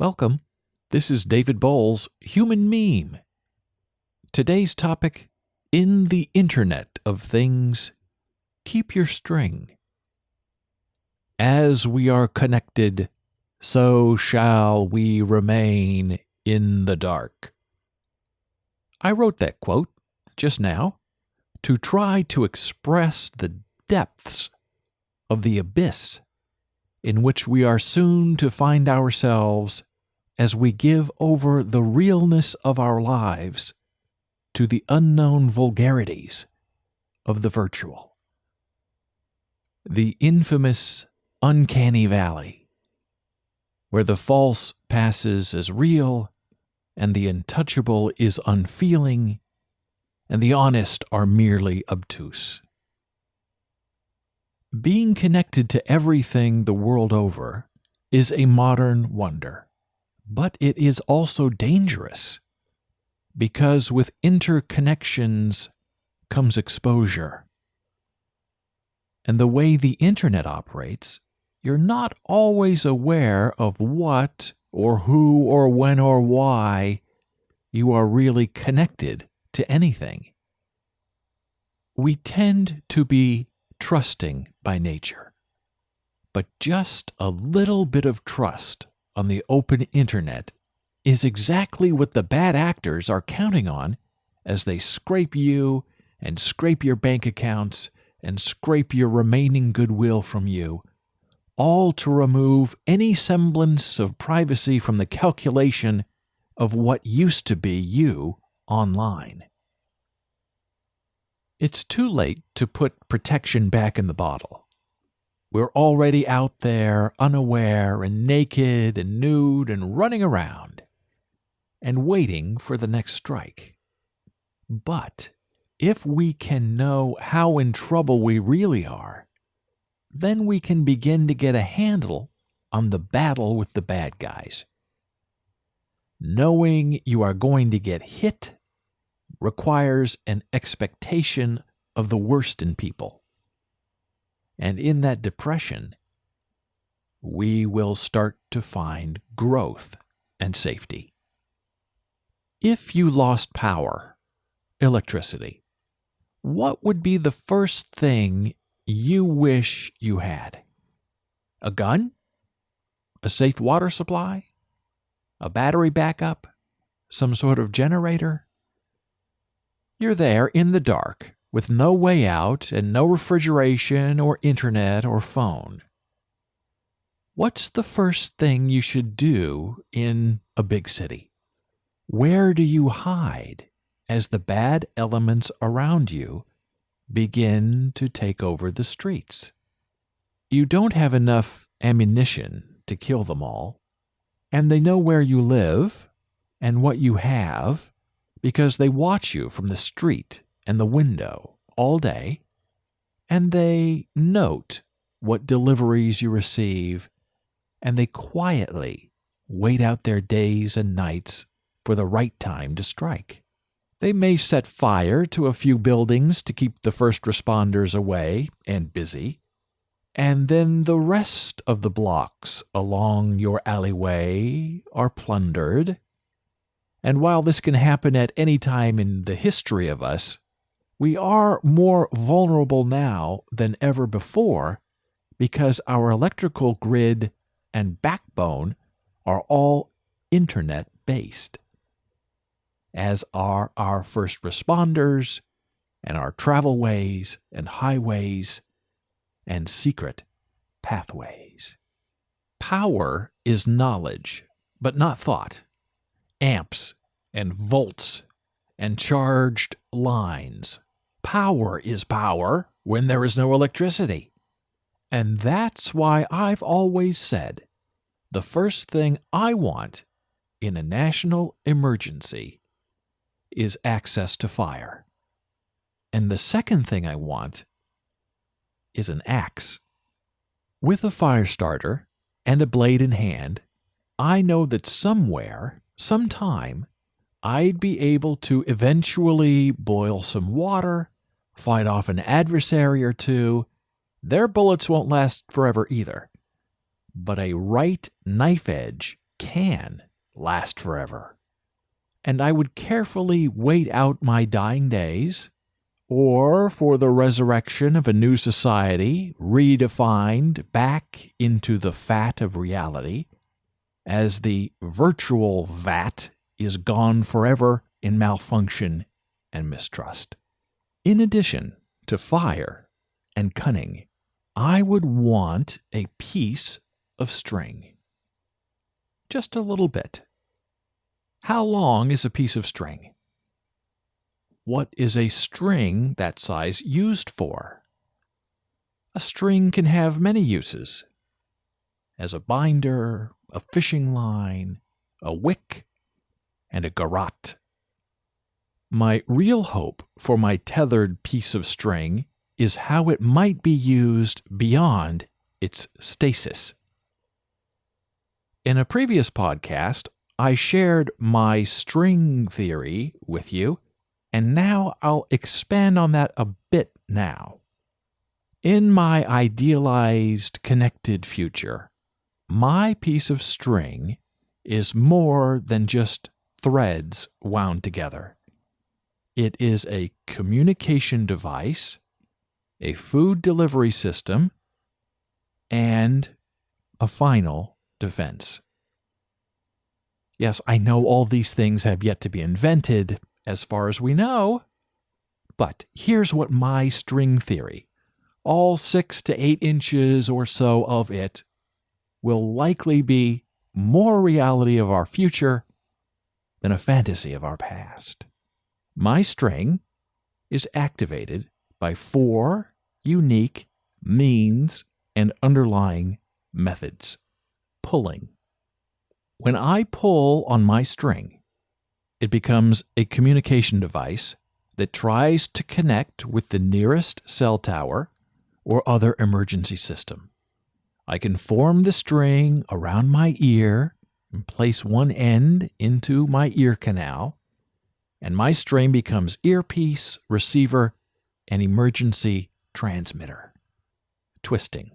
Welcome. This is David Boles, Human Meme. Today's topic, in the Internet of Things, keep your string. As we are connected, so shall we remain in the dark. I wrote that quote just now to try to express the depths of the abyss in which we are soon to find ourselves as we give over the realness of our lives to the unknown vulgarities of the virtual. The infamous uncanny valley, where the false passes as real, and the untouchable is unfeeling, and the honest are merely obtuse. Being connected to everything the world over is a modern wonder. But it is also dangerous, because with interconnections comes exposure. And the way the internet operates, you're not always aware of what or who or when or why you are really connected to anything. We tend to be trusting by nature, but just a little bit of trust on the open internet is exactly what the bad actors are counting on as they scrape you and scrape your bank accounts and scrape your remaining goodwill from you, all to remove any semblance of privacy from the calculation of what used to be you online. It's too late to put protection back in the bottle. We're already out there, unaware and naked and nude and running around and waiting for the next strike. But if we can know how in trouble we really are, then we can begin to get a handle on the battle with the bad guys. Knowing you are going to get hit requires an expectation of the worst in people. And in that depression, we will start to find growth and safety. If you lost power, electricity, what would be the first thing you wish you had? A gun? A safe water supply? A battery backup? Some sort of generator? You're there in the dark, with no way out and no refrigeration or internet or phone. What's the first thing you should do in a big city? Where do you hide as the bad elements around you begin to take over the streets? You don't have enough ammunition to kill them all, and they know where you live and what you have because they watch you from the street and the window all day, and they note what deliveries you receive, and they quietly wait out their days and nights for the right time to strike. They may set fire to a few buildings to keep the first responders away and busy, and then the rest of the blocks along your alleyway are plundered. And while this can happen at any time in the history of us, we are more vulnerable now than ever before because our electrical grid and backbone are all internet-based, as are our first responders and our travelways and highways and secret pathways. Power is knowledge, but not thought. Amps and volts and charged lines. Power is power when there is no electricity. And that's why I've always said the first thing I want in a national emergency is access to fire. And the second thing I want is an axe. With a fire starter and a blade in hand, I know that somewhere, sometime, I'd be able to eventually boil some water, fight off an adversary or two. Their bullets won't last forever either. But a right knife edge can last forever. And I would carefully wait out my dying days, or for the resurrection of a new society redefined back into the fat of reality, as the virtual vat is gone forever in malfunction and mistrust. In addition to fire and cunning, I would want a piece of string. Just a little bit. How long is a piece of string? What is a string that size used for? A string can have many uses. As a binder, a fishing line, a wick, and a garrote. My real hope for my tethered piece of string is how it might be used beyond its stasis. In a previous podcast, I shared my string theory with you, and now I'll expand on that a bit now. In my idealized connected future, my piece of string is more than just threads wound together. It is a communication device, a food delivery system, and a final defense. Yes, I know all these things have yet to be invented, as far as we know, but here's what my string theory, all 6 to 8 inches or so of it, will likely be more reality of our future than a fantasy of our past. My string is activated by 4 unique means and underlying methods. Pulling. When I pull on my string, it becomes a communication device that tries to connect with the nearest cell tower or other emergency system. I can form the string around my ear and place one end into my ear canal, and my string becomes earpiece, receiver, and emergency transmitter. Twisting.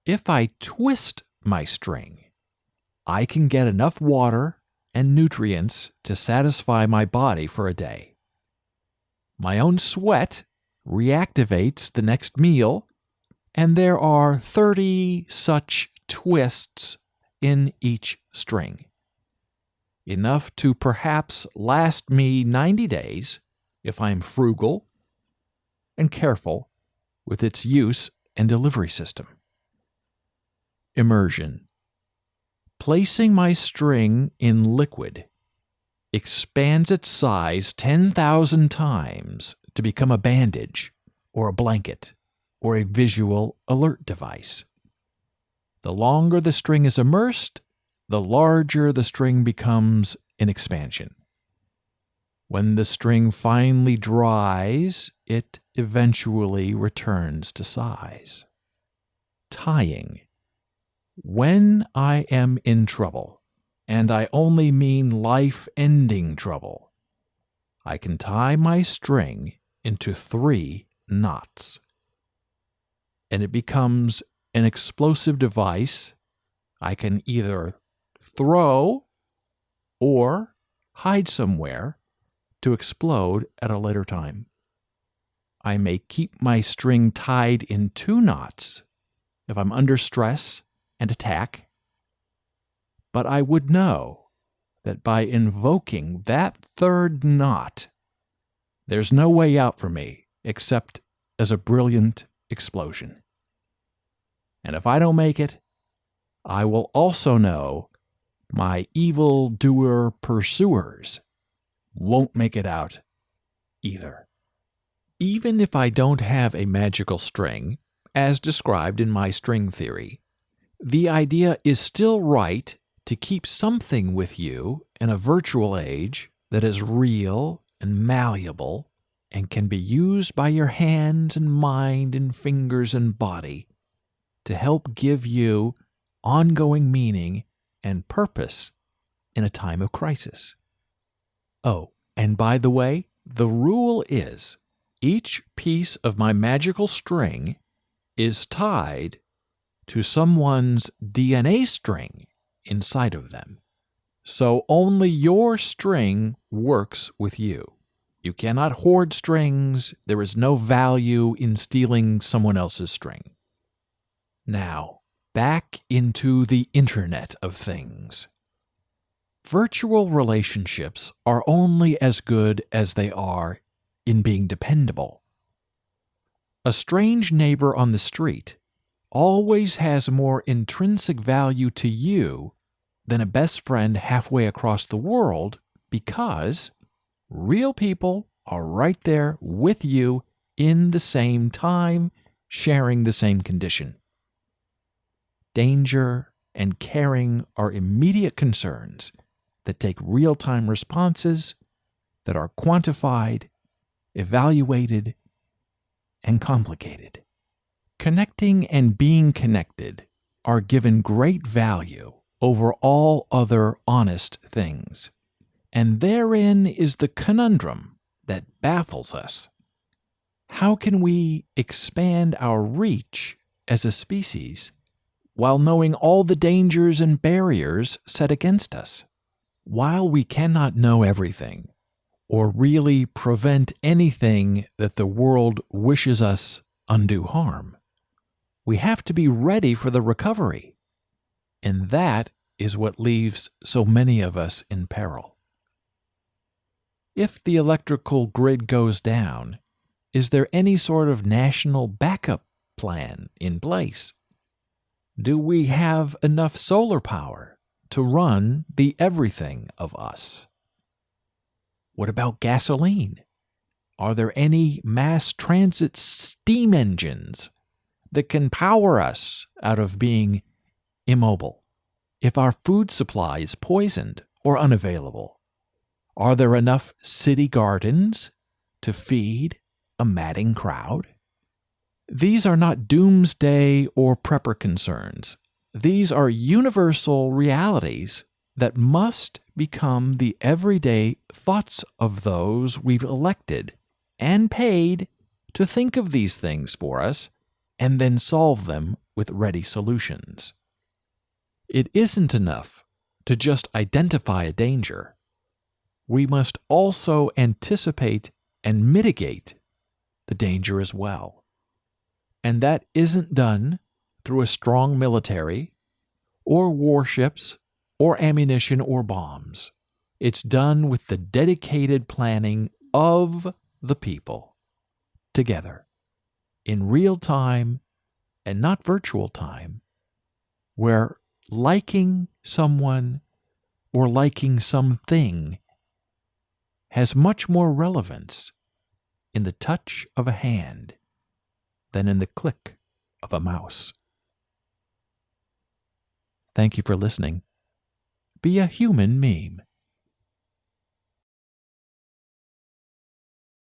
If I twist my string, I can get enough water and nutrients to satisfy my body for a day. My own sweat reactivates the next meal, and there are 30 such twists in each string. Enough to perhaps last me 90 days if I'm frugal and careful with its use and delivery system. Immersion. Placing my string in liquid expands its size 10,000 times to become a bandage or a blanket or a visual alert device. The longer the string is immersed, the larger the string becomes in expansion. When the string finally dries, it eventually returns to size. Tying. When I am in trouble, and I only mean life-ending trouble, I can tie my string into 3 knots, and it becomes an explosive device I can either throw or hide somewhere to explode at a later time. I may keep my string tied in 2 knots if I'm under stress and attack, but I would know that by invoking that 3rd knot, there's no way out for me except as a brilliant explosion. And if I don't make it, I will also know my evil-doer pursuers won't make it out either. Even if I don't have a magical string, as described in my string theory, the idea is still right to keep something with you in a virtual age that is real and malleable and can be used by your hands and mind and fingers and body to help give you ongoing meaning and purpose in a time of crisis. Oh, and by the way, the rule is each piece of my magical string is tied to someone's DNA string inside of them. So only your string works with you. You cannot hoard strings. There is no value in stealing someone else's string. Now, back into the Internet of Things. Virtual relationships are only as good as they are in being dependable. A strange neighbor on the street always has more intrinsic value to you than a best friend halfway across the world, because real people are right there with you in the same time, sharing the same condition. Danger and caring are immediate concerns that take real-time responses that are quantified, evaluated, and complicated. Connecting and being connected are given great value over all other honest things. And therein is the conundrum that baffles us. How can we expand our reach as a species while knowing all the dangers and barriers set against us? While we cannot know everything, or really prevent anything that the world wishes us undue harm, we have to be ready for the recovery. And that is what leaves so many of us in peril. If the electrical grid goes down, is there any sort of national backup plan in place? Do we have enough solar power to run the everything of us? What about gasoline? Are there any mass transit steam engines that can power us out of being immobile? If our food supply is poisoned or unavailable, are there enough city gardens to feed a madding crowd? These are not doomsday or prepper concerns. These are universal realities that must become the everyday thoughts of those we've elected and paid to think of these things for us and then solve them with ready solutions. It isn't enough to just identify a danger. We must also anticipate and mitigate the danger as well. And that isn't done through a strong military, or warships, or ammunition, or bombs. It's done with the dedicated planning of the people, together, in real time and not virtual time, where liking someone or liking something has much more relevance in the touch of a hand than in the click of a mouse. Thank you for listening. Be a human meme.